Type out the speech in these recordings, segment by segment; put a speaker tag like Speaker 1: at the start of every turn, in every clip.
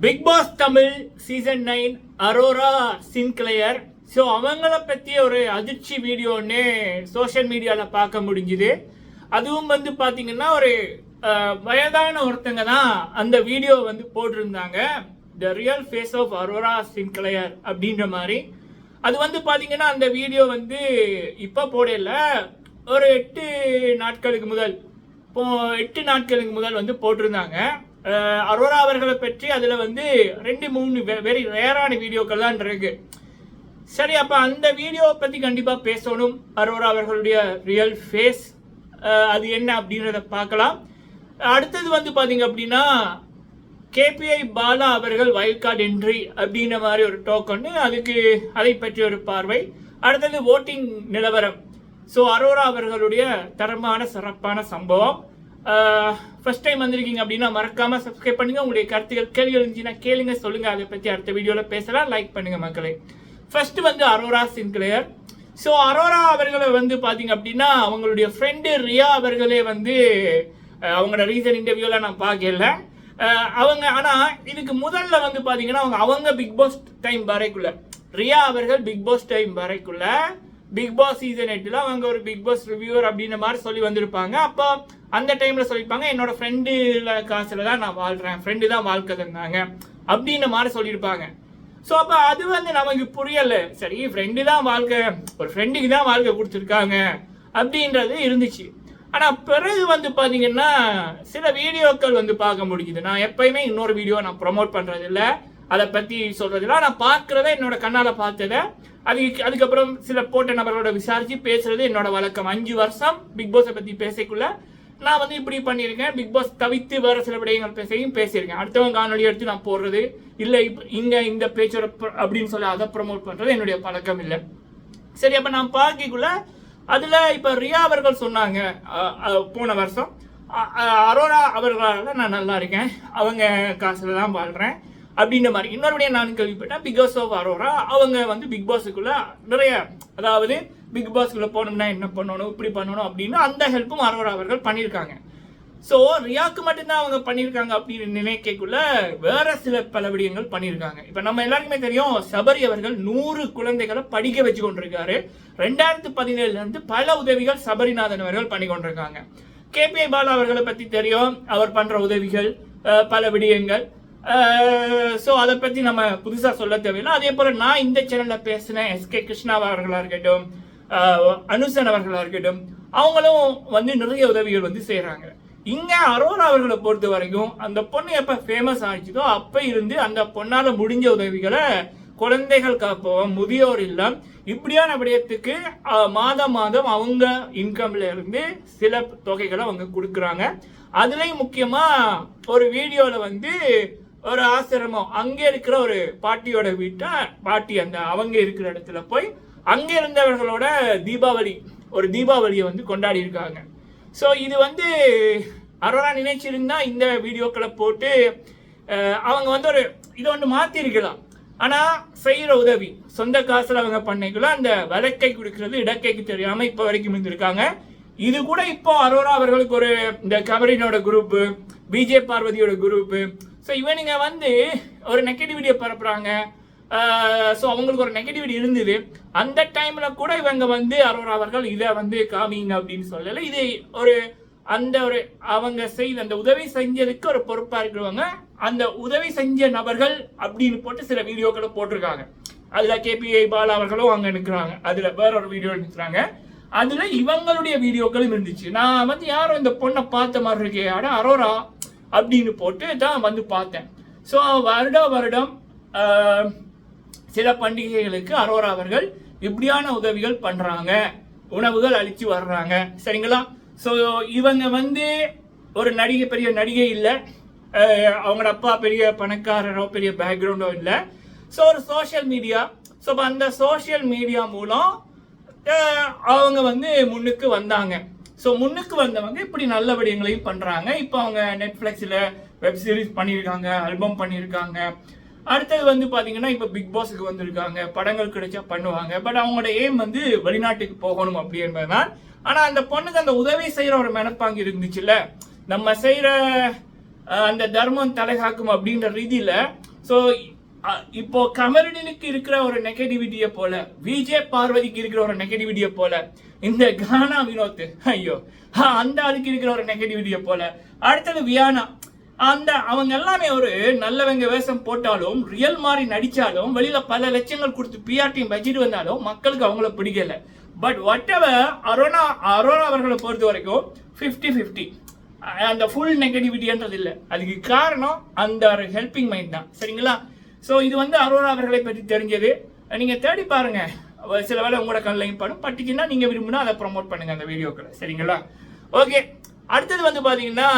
Speaker 1: Big Boss Tamil season 9 Aurora Sinclair. So அவங்கள பற்றி ஒரு அதிர்ச்சி வீடியோன்னு சோஷியல் மீடியாவில் பார்க்க முடிஞ்சுது. அதுவும் வந்து பார்த்தீங்கன்னா ஒரு வயதான ஒருத்தங்க தான் அந்த வீடியோ வந்து போட்டிருந்தாங்க. The real face of Aurora Sinclair அப்படின்ற மாதிரி. அது வந்து பார்த்தீங்கன்னா அந்த வீடியோ வந்து இப்போ போடல, ஒரு 8 நாட்களுக்கு முதல் வந்து போட்டிருந்தாங்க. அரோரா அவர்களை பற்றி அதில் வந்து 2-3 வெரி ரேரான வீடியோக்கள் தான் இருக்கு. சரி, அப்போ அந்த வீடியோவை பற்றி கண்டிப்பாக பேசணும். அரோரா அவர்களுடைய ரியல் ஃபேஸ் அது என்ன அப்படின்றத பார்க்கலாம். அடுத்தது வந்து பார்த்தீங்க அப்படின்னா கேபிஐ பாலா அவர்கள் வைல்ட் கார்டு என்ட்ரி அப்படின்ற மாதிரி ஒரு டோக்கன், அதை பற்றி ஒரு பார்வை. அடுத்தது ஓட்டிங் நிலவரம். ஸோ அரோரா அவர்களுடைய தரமான சிறப்பான சம்பவம். ஃபர்ஸ்ட் டைம் வந்திருக்கீங்க அப்படின்னா மறக்காம சப்ஸ்கிரைப் பண்ணுங்க. உங்களுடைய கருத்துக்கள் கேள்விகள் இருந்துச்சுன்னா கேளுங்க, சொல்லுங்க. அதை பற்றி அடுத்த வீடியோவில் பேசலாம். லைக் பண்ணுங்க மக்களே. ஃபர்ஸ்ட் வந்து அரோரா சின்க்ளையர். ஸோ அரோரா அவர்களை வந்து பார்த்தீங்க அப்படின்னா அவங்களுடைய ஃப்ரெண்டு ரியா அவர்களே வந்து அவங்களோட ரீசன் இன்டர்வியூவில் நான் பார்க்கல அவங்க. ஆனால் இதுக்கு முதல்ல வந்து பார்த்தீங்கன்னா அவங்க பிக் பாஸ் டைம் வரைக்குள்ள, ரியா அவர்கள் பிக் பாஸ் டைம் வரைக்குள்ள பிக் பாஸ் சீசன் 8 அவங்க ஒரு பிக் பாஸ் ரிவ்யூவர் அப்படின்ற மாதிரி சொல்லி வந்திருப்பாங்க. அப்போ அந்த டைமில் சொல்லியிருப்பாங்க, என்னோட ஃப்ரெண்டுல காசில் தான் நான் வாழ்கிறேன், ஃப்ரெண்டு தான் வாழ்க்கை தந்தாங்க அப்படின்ற மாதிரி சொல்லியிருப்பாங்க. ஸோ அப்போ அது வந்து நமக்கு புரியலை. சரி, ஃப்ரெண்டு தான் வாழ்க்கை, ஒரு ஃப்ரெண்டுக்கு தான் வாழ்க்கை கொடுத்துருக்காங்க அப்படின்றது இருந்துச்சு. ஆனால் பிறகு வந்து பார்த்தீங்கன்னா சில வீடியோக்கள் வந்து பார்க்க முடியுது. நான் எப்பயுமே இன்னொரு வீடியோ நான் ப்ரொமோட் பண்ணுறதில்ல, அதை பற்றி சொல்கிறதில்ல. நான் பார்க்குறத என்னோட கண்ணால் பார்த்ததை அதுக்கப்புறம் சில போட்ட நபர்களோட விசாரித்து பேசுறது என்னோட வழக்கம். 5 வருஷம் பிக் பாஸை பற்றி பேசக்குள்ள நான் வந்து இப்படி பண்ணியிருக்கேன். பிக் பாஸ் தவிர்த்து வேறு சில விடயங்கள் பேசியிருக்கேன். அடுத்தவங்க காணொலி எடுத்து நான் போடுறது இல்லை, இங்கே இந்த பேச்சோட அப்படின்னு சொல்லி அதை ப்ரொமோட் பண்ணுறது என்னுடைய பழக்கம் இல்லை. சரி, அப்போ நான் பார்க்கக்குள்ள அதில் இப்போ ரியா அவர்கள் சொன்னாங்க, போன வருஷம் அரோரா அவர்களால் நான் நல்லா இருக்கேன், அவங்க காசில் தான் வாழ்கிறேன் அப்படின்ற மாதிரி. இன்னொருபடியாக நான் கேள்விப்பட்டேன், பிகாஸ் ஆஃப் அரோரா அவங்க வந்து பிக் பாஸுக்குள்ள நிறைய, அதாவது பிக் பாஸ்க்குள்ள போனோம்னா என்ன பண்ணணும், இப்படி பண்ணணும் அப்படின்னு அந்த ஹெல்ப்பும் அரோரா அவர்கள் பண்ணியிருக்காங்க. ஸோ ரியாக்கு மட்டும்தான் அவங்க பண்ணியிருக்காங்க அப்படின்னு நினைக்கக்குள்ள வேற சில பல விடயங்கள் பண்ணியிருக்காங்க. இப்போ நம்ம எல்லாருக்குமே தெரியும், சபரி அவர்கள் 100 குழந்தைகளை படிக்க வச்சு கொண்டிருக்காரு. 2017 பல உதவிகள் சபரிநாதன் அவர்கள் பண்ணி கொண்டிருக்காங்க. கேபிஐ பாலா அவர்களை பற்றி தெரியும், அவர் பண்ற உதவிகள் பல விடயங்கள். ஸோ அதை பற்றி நம்ம புதுசாக சொல்ல தேவையில்லை. அதே போல் நான் இந்த சேனலில் பேசினேன், எஸ்கே கிருஷ்ணா அவர்களாக இருக்கட்டும், அனுசன் அவர்களாக இருக்கட்டும், அவங்களும் வந்து நிறைய உதவிகள் வந்து செய்கிறாங்க. இங்கே அரோரா அவர்களை பொறுத்த வரைக்கும் அந்த பொண்ணு எப்போ ஃபேமஸ் ஆகிடுச்சதோ அப்போ இருந்து அந்த பொண்ணால் முடிஞ்ச உதவிகளை குழந்தைகள் காப்போம், முதியோர் இல்லம், இப்படியான விடயத்துக்கு மாதம் அவங்க இன்கம்ல இருந்து சில தொகைகளை அவங்க கொடுக்குறாங்க. அதுலேயும் முக்கியமாக ஒரு வீடியோவில் வந்து ஒரு ஆசிரமம், அங்கே இருக்கிற ஒரு பாட்டியோட பாட்டி அந்த அவங்க இருக்கிற இடத்துல போய் அங்கே இருந்தவர்களோட தீபாவளியை வந்து கொண்டாடி இருக்காங்க. ஸோ இது வந்து அரோரா நினைச்சிருந்தா இந்த வீடியோக்களை போட்டு அவங்க வந்து ஒரு இதை ஒன்று மாற்றிருக்கலாம். ஆனால் செய்கிற உதவி சொந்த காசில் அவங்க பண்ணிக்கலாம். அந்த வழக்கை கொடுக்கறது இடக்கைக்கு தெரியாமல் இப்போ வரைக்கும் இருந்திருக்காங்க. இது கூட இப்போ அரோரா அவர்களுக்கு ஒரு இந்த கமரினோட குரூப்பு, பிஜே பார்வதியோட குரூப்பு, ஸோ இவனுங்க வந்து ஒரு நெகட்டிவிட்டியை பரப்புறாங்க. ஸோ அவங்களுக்கு ஒரு நெகட்டிவிட்டி இருந்தது. அந்த டைமில் கூட இவங்க வந்து அரோரா அவர்கள் இதை வந்து காமிங்க அப்படின்னு சொல்லலை. இது ஒரு அவங்க செய்த அந்த உதவி செஞ்சதுக்கு ஒரு பொறுப்பாக இருக்கிறவங்க அந்த உதவி செஞ்ச நபர்கள் அப்படின்னு போட்டு சில வீடியோக்களை போட்டிருக்காங்க. அதில் கேபிஐ பாலா அவர்களும் அங்கே நிற்கிறாங்க, அதில் வேற ஒரு வீடியோ நிற்கிறாங்க, அதில் இவங்களுடைய வீடியோக்களும் இருந்துச்சு. நான் வந்து யாரும் இந்த பொண்ணை பார்த்த மாதிரி இருக்கே, ஆனால் அரோரா அப்படின்னு போட்டு தான் வந்து பார்த்தேன். ஸோ வருடம் சில பண்டிகைகளுக்கு அரோரா அவர்கள் இப்படியான உதவிகள் பண்ணுறாங்க, உணவுகள் அளித்து வர்றாங்க. சரிங்களா? ஸோ இவங்க வந்து ஒரு பெரிய நடிகை இல்லை, அவங்களோட அப்பா பெரிய பணக்காரரோ பெரிய பேக்ரவுண்டோ இல்லை. ஸோ ஒரு சோஷியல் மீடியா, ஸோ அந்த சோஷியல் மீடியா மூலம் அவங்க வந்து முன்னுக்கு வந்தாங்க. ஸோ முன்னுக்கு வந்தவங்க இப்படி நல்ல விடயங்களையும் பண்ணுறாங்க. இப்போ அவங்க நெட்ஃப்ளிக்ஸில் வெப் சீரிஸ் பண்ணியிருக்காங்க, ஆல்பம் பண்ணியிருக்காங்க. அடுத்தது வந்து பார்த்தீங்கன்னா இப்போ பிக் பாஸுக்கு வந்திருக்காங்க, படங்கள் கிடைச்சா பண்ணுவாங்க. பட் அவங்களோட எய்ம் வந்து வெளிநாட்டுக்கு போகணும் அப்படி என்பதுதான். ஆனால் அந்த பொண்ணுக்கு அந்த உதவி செய்கிற ஒரு மனப்பாங்கு இருந்துச்சுல்ல, நம்ம செய்கிற அந்த தர்மம் தலைகாக்கும் அப்படின்ற ரீதியில் ஸோ இப்போ கமருடனுக்கு இருக்கிற ஒரு நெகட்டிவிட்டியை போல, விஜே பார்வதிக்கு இருக்கிற ஒரு நெகட்டிவிட்டியை போல, இந்த கானா வினோத் ஐயோ அந்த ஆளுக்கு இருக்கிற ஒரு நெகட்டிவிட்டியை போல, அடுத்தது வியானா அவங்க எல்லாமே ஒரு நல்லவங்க வேஷம் போட்டாலும் ரியல் மாதிரி நடிச்சாலும் வெளியில பல லட்சங்கள் கொடுத்து பிஆர்டியும் பட்ஜெட் வந்தாலும் மக்களுக்கு அவங்கள பிடிக்கல. பட் வாட் எவர் அரோரா அவர்களை பொறுத்த வரைக்கும் 50-50, அந்த ஃபுல் நெகட்டிவிட்டின்றது இல்லை. அதுக்கு காரணம் அந்த ஒரு ஹெல்பிங் மைண்ட் தான். சரிங்களா? ஸோ இது வந்து அரோரா அவர்களை பற்றி தெரிஞ்சது. நீங்க தேடி பாருங்க, சில வேலை உங்களோட கண்ணிலையும் படும், பட்டுச்சுன்னா நீங்க விரும்பினா அதை ப்ரொமோட் பண்ணுங்க அந்த வீடியோக்களை. சரிங்களா? ஓகே, அடுத்தது வந்து பாத்தீங்கன்னா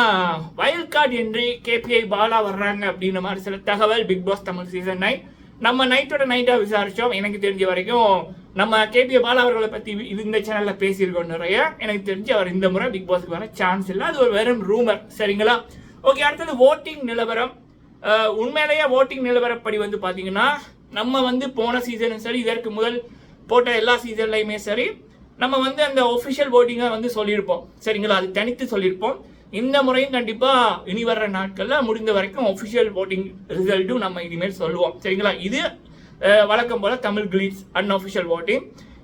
Speaker 1: வைல்ட் கார்டு என்று கேபிஐ பாலா வர்றாங்க அப்படின்ற மாதிரி சில தகவல். பிக் பாஸ் தமிழ் சீசன் 9 நம்ம நைட்டோட நைட்டா விசாரிச்சோம். எனக்கு தெரிஞ்ச வரைக்கும் நம்ம கேபிஐ பாலா அவர்களை பத்தி இந்த சேனல்ல பேசியிருக்கோம் நிறைய. எனக்கு தெரிஞ்சு அவர் இந்த முறை பிக் பாஸ்க்கு வர சான்ஸ் இல்லை, அது ஒரு வெறும் ரூமர். சரிங்களா? ஓகே, அடுத்தது ஓட்டிங் நிலவரம். உண்மையிலேயே ஓட்டிங் நிலவரப்படி வந்து பாத்தீங்கன்னா நம்ம வந்து போன சீசனும் சரி, இதற்கு முதல் போட்ட எல்லா சீசன்லையுமே சரி, நம்ம வந்து அந்த ஒஃபிஷியல் ஓட்டிங்கை வந்து சொல்லியிருப்போம். சரிங்களா? அது தனித்து சொல்லியிருப்போம். இந்த முறையும் கண்டிப்பா இனி வர்ற நாட்கள்ல முடிந்த வரைக்கும் ஒஃபிஷியல் ஓட்டிங் ரிசல்ட்டும் நம்ம இனிமேல் சொல்லுவோம். சரிங்களா? இது வழக்கம் போல தமிழ் கிளீட்ஸ் அன்அஃபிஷியல் ஓட்டிங்.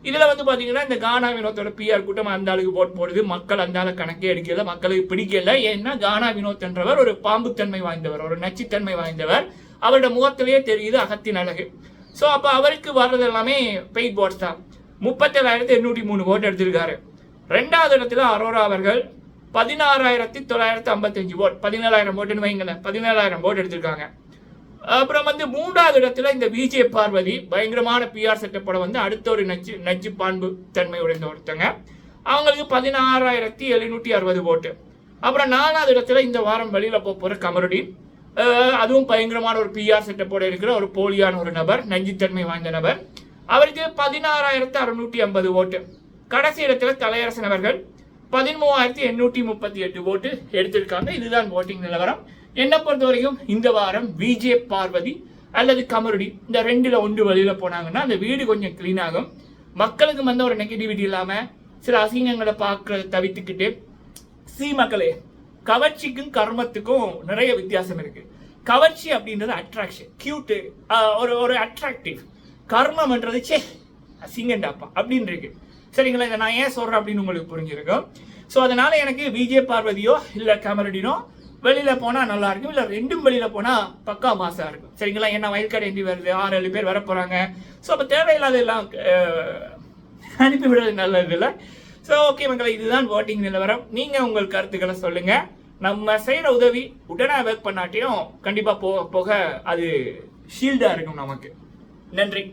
Speaker 1: இதுல வந்து பாத்தீங்கன்னா இந்த கானா வினோத்தோட பிஆர் கூட்டம் அந்த ஆளுக்கு ஓட் போடுது, மக்கள் அந்த ஆளு கணக்கே எடுக்கல, மக்களுக்கு பிடிக்கல. ஏன்னா கானா வினோத் என்றவர் ஒரு பாம்புத்தன்மை வாய்ந்தவர், ஒரு நச்சுத்தன்மை வாய்ந்தவர். அவரோட முகத்திலேயே தெரியுது அகத்தின் அழகு. ஸோ அப்போ அவருக்கு வர்றது எல்லாமே பெய்ட் போட்ஸ் தான். 37,803 ஓட்டு எடுத்திருக்காரு. ரெண்டாவது இடத்துல அரோரா அவர்கள் 16,955 ஓட், 17,000 ஓட்டுன்னு வைங்களேன், 17,000 ஓட்டு எடுத்திருக்காங்க. அப்புறம் வந்து மூன்றாவது இடத்துல இந்த விஜே பார்வதி பயங்கரமான பிஆர் செட்டப்போட வந்து அடுத்த ஒரு நச்சு பான்பு தன்மை உடைந்த ஒருத்தங்க, அவங்களுக்கு 16,760 ஓட்டு. அப்புறம் நாலாவது இடத்துல இந்த வாரம் வெளியில போற கமருடீன், அதுவும் பயங்கரமான ஒரு பிஆர் செட்டப்போட இருக்கிற ஒரு போலியான ஒரு நபர், நஞ்சுத்தன்மை வாய்ந்த நபர், அவருக்கு 16,650 ஓட்டு. கடைசி இடத்துல தலையரசன் அவர்கள் 13,838 ஓட்டு எடுத்திருக்காங்க. இதுதான் ஓட்டிங் நிலவரம். என்னை பொறுத்த வரைக்கும் இந்த வாரம் விஜே பார்வதி அல்லது கமருடி இந்த ரெண்டுல ஒன்று வெளியில போனாங்கன்னா அந்த வீடு கொஞ்சம் கிளீன் ஆகும். மக்களுக்கு வந்து ஒரு நெகட்டிவிட்டி இல்லாம சில அசிங்கங்களை பார்க்கறத தவிர்த்துக்கிட்டு, மக்களே, கவர்ச்சிக்கும் கர்மத்துக்கும் நிறைய வித்தியாசம் இருக்கு. கவர்ச்சி அப்படின்றது அட்ராக்ஷன், கியூட்டு, ஒரு அட்ராக்டிவ். கர்மம்ன்றது சே அசிங்கண்டாப்பா அப்படின்னு இருக்கு. சரிங்களா? இதை நான் ஏன் சொல்றேன் அப்படின்னு உங்களுக்கு புரிஞ்சிருக்கும். ஸோ அதனால எனக்கு விஜே பார்வதியோ இல்லை கமருடினோ வெளியில போனா நல்லா இருக்கும், இல்லை ரெண்டும் வெளியில போனா பக்கா மாசா இருக்கும். சரிங்களா? ஏன்னா வயல் கடை எண்டி வருது, 6-7 பேர் வர போறாங்க. ஸோ அப்போ தேவையில்லாத எல்லாம் அனுப்பி விடுறது நல்லது இல்லை. ஸோ ஓகே மக்களை, இதுதான் ஓட்டிங் நிலவரம். நீங்க உங்கள் கருத்துக்களை சொல்லுங்க. நம்ம செய்யற உதவி உடனே ஒர்க் பண்ணாட்டியும் கண்டிப்பா போக அது ஷீல்டா இருக்கும் நமக்கு. நன்றி.